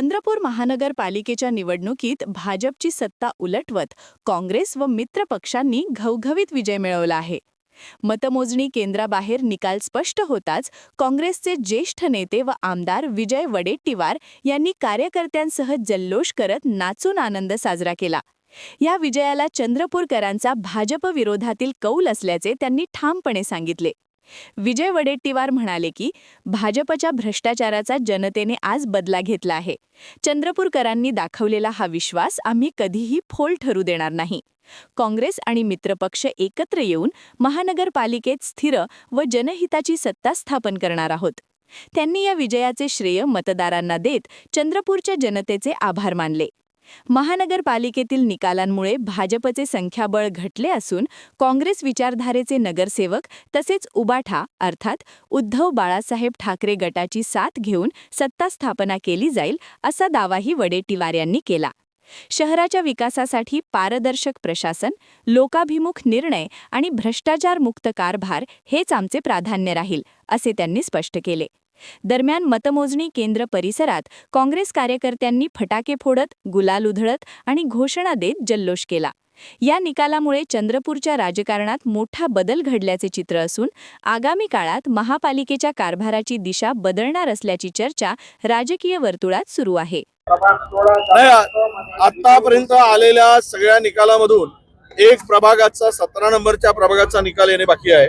चंद्रपूर महानगरपालिकेच्या निवडणुकीत भाजपची सत्ता उलटवत काँग्रेस व मित्र पक्षांनी घवघवीत विजय मिळवला आहे. मतमोजणी केंद्राबाहेर निकाल स्पष्ट होताच काँग्रेसचे ज्येष्ठ नेते व आमदार विजय वडेट्टीवार यांनी कार्यकर्त्यांसह जल्लोष करत नाचून आनंद साजरा केला. या विजयाला चंद्रपूरकरांचा भाजप विरोधातील कौल असल्याचे त्यांनी ठामपणे सांगितले. विजय वडेट्टीवार म्हणाले की भाजपच्या भ्रष्टाचाराचा जनतेने आज बदला घेतला आहे. चंद्रपूरकरांनी दाखवलेला हा विश्वास आम्ही कधीही फोल ठरू देणार नाही. काँग्रेस आणि मित्रपक्ष एकत्र येऊन महानगरपालिकेत स्थिर व जनहिताची सत्ता स्थापन करणार आहोत. त्यांनी या विजयाचे श्रेय मतदारांना देत चंद्रपूरच्या जनतेचे आभार मानले. महानगरपालिकेतील निकालांमुळे भाजपचे संख्याबळ घटले असून काँग्रेस विचारधारेचे नगरसेवक तसेच उबाठा अर्थात उद्धव बाळासाहेब ठाकरे गटाची साथ घेऊन सत्ता स्थापना केली जाईल असा दावाही वडेट्टीवार यांनी केला. शहराच्या विकासासाठी पारदर्शक प्रशासन, लोकाभिमुख निर्णय आणि भ्रष्टाचारमुक्त कारभार हेच आमचे प्राधान्य राहील असे त्यांनी स्पष्ट केले. दरम्यान मतमोजणी केंद्र परिसरात काँग्रेस कार्यकर्त्यांनी फटाके फोडत, गुलाल उधळत आणि घोषणा देत जल्लोष केला. या निकालामुळे चंद्रपूरच्या राजकारणात मोठा बदल घडल्याचे चित्र असून आगामी काळात महापालिकेच्या कारभाराची दिशा बदलणार असल्याची चर्चा राजकीय वर्तुळात सुरू आहे. आतापर्यंत आलेल्या सगळ्या निकालामधून एक प्रभागाचा 17 नंबरच्या प्रभागाचा निकाल येणे बाकी आहे.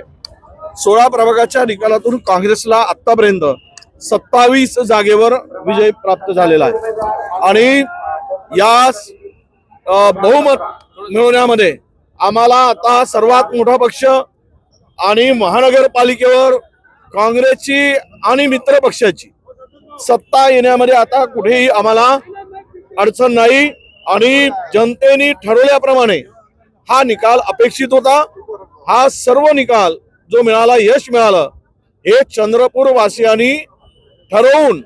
16 प्रभागाच्या निकालातून काँग्रेसला आतापर्यंत 27 जागेवर विजय प्राप्त झालेला आहे आणि या बहुमत मिळवण्यामध्ये आम्हाला आता सर्वात मोठा पक्ष आणि महानगरपालिकेवर काँग्रेसची आणि मित्र पक्षाची सत्ता येण्यामध्ये आता कुठेही आम्हाला अडचण नाही आणि जनतेने ठरवल्याप्रमाणे हा निकाल अपेक्षित होता. हा सर्व निकाल जो मिळाला, यश मिळालं, हे चंद्रपूर वासियांनी ठरवून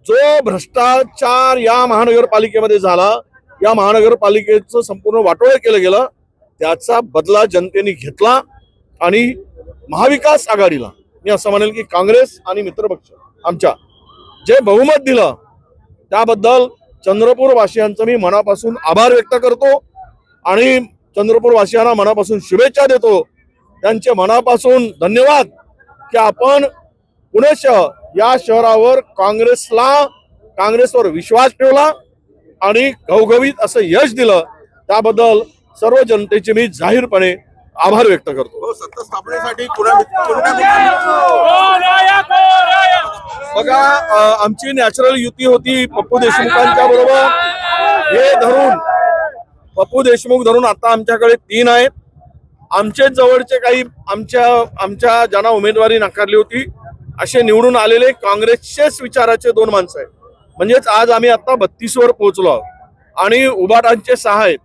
जो भ्रष्टाचार या महानगरपालिकेमध्ये झाला, या महानगरपालिकेचं संपूर्ण वाटोळं केलं गेलं, त्याचा बदला जनतेने घेतला आणि महाविकास आघाडीला मी असं म्हणेल की काँग्रेस आणि मित्रपक्ष आमच्या जे बहुमत दिलं त्याबद्दल चंद्रपूर वासियांचं मी मनापासून आभार व्यक्त करतो आणि चंद्रपूर वासियांना मनापासून शुभेच्छा देतो. त्यांचे मनापासून धन्यवाद की आपण पुणे शहर या शहरावर काँग्रेसवर विश्वास ठेवला आणि घवघवीत असं यश दिलं. त्याबद्दल सर्व जनतेचे मी जाहीरपणे आभार व्यक्त करतो. सत्ता स्थापनेसाठी बघा, आमची नॅचरल युती होती पप्पू देशमुखांच्या बरोबर. हे धरून पप्पू देशमुख धरून आता आमच्याकडे 3 आहेत. आमचे जवळचे काही आमच्या ज्यांना उमेदवारी नाकारली होती असे निवडून आलेले काँग्रेसचेच विचाराचे 2 माणसं आहेत. म्हणजेच आज आम्ही आता 32 वर पोहोचलो आहोत आणि उबाटांचे 6 आहेत.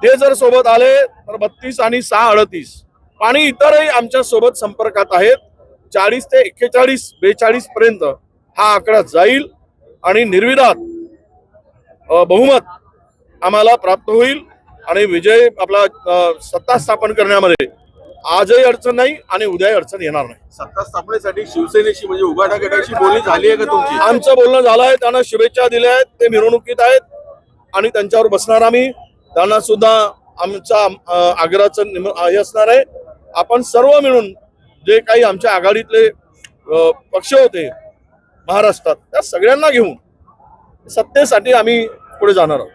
ते जर सोबत आले तर 32 आणि 6 38 आणि इतरही आमच्या सोबत संपर्कात आहेत. 40 ते 41 42 पर्यंत हा आकडा जाईल आणि निर्विवाद बहुमत आम्हाला प्राप्त होईल आणि विजय आपला सत्ता स्थापन करण्यामध्ये आजही अडचण नाही आणि उद्याही अडचण येणार नाही. सत्ता स्थापनेसाठी शिवसेनेशी म्हणजे उबाटा गटाशी बोलणी झाली आहे का तुमची? आमचं बोलणं झालं आहे. त्यांना शुभेच्छा दिल्या आहेत. ते मिरवणुकीत आहेत आणि त्यांच्यावर बसणार आम्ही. त्यांना सुद्धा आमचा आग्रहाचं हे असणार आहे. आपण सर्व मिळून जे काही आमच्या आघाडीतले पक्ष होते महाराष्ट्रात त्या सगळ्यांना घेऊन सत्तेसाठी आम्ही पुढे जाणार आहोत.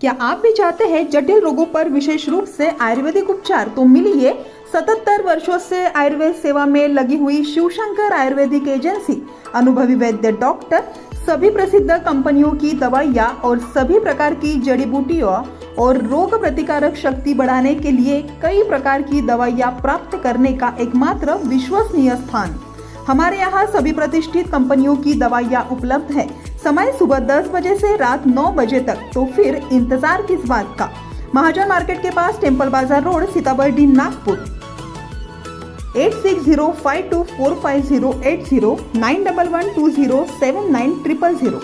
क्या आप भी चाहते हैं जटिल रोगों पर विशेष रूप से आयुर्वेदिक उपचार? तो मिलिए 77 वर्षों से आयुर्वेद सेवा में लगी हुई शिवशंकर आयुर्वेदिक एजेंसी. अनुभवी वैद्य डॉक्टर, सभी प्रसिद्ध कंपनियों की दवाइयाँ और सभी प्रकार की जड़ी बूटियों और रोग प्रतिकारक शक्ति बढ़ाने के लिए कई प्रकार की दवाइयाँ प्राप्त करने का एकमात्र विश्वसनीय स्थान. हमारे यहाँ सभी प्रतिष्ठित कंपनियों की दवाइयाँ उपलब्ध है. समय सुबह 10 बजे से रात 9 बजे तक. तो फिर इंतजार किस बात का? महाजन मार्केट के पास, टेम्पल बाजार रोड, सीताबर्डी, नागपुर. 8605245080 9112079000.